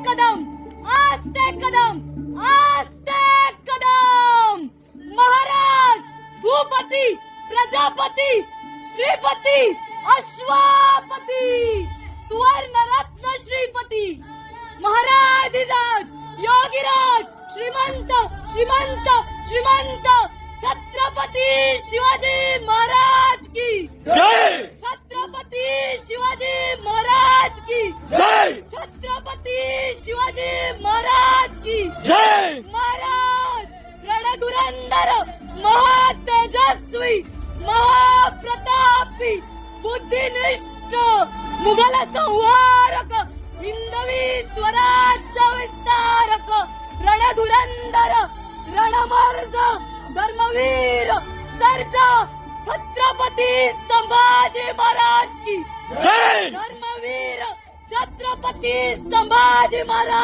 कदम आस्ते कदम आस्ते कदम। महाराज भूपती प्रजापती श्रीपती अश्वापती सुवर्ण रत्न श्रीपती महाराज योगीराज श्रीमंत श्रीमंत श्रीमंत छत्रपती शिवाजी महाराज की जय। छत्रपती शिवाजी महाराज की जय। छत्रपती शिवाजी महाराज की जय। महाराज रणधुरंधर महातेजस्वी महाप्रतापी बुद्धिनिष्ठ मुघल संहारक हिंदवी स्वराज्य विस्तारक रणधुरंधर रणमर्द धर्मवीर सर्जा छत्रपती संभाजी महाराज की जय। धर्मवीर छत्रपती संभाजी महाराज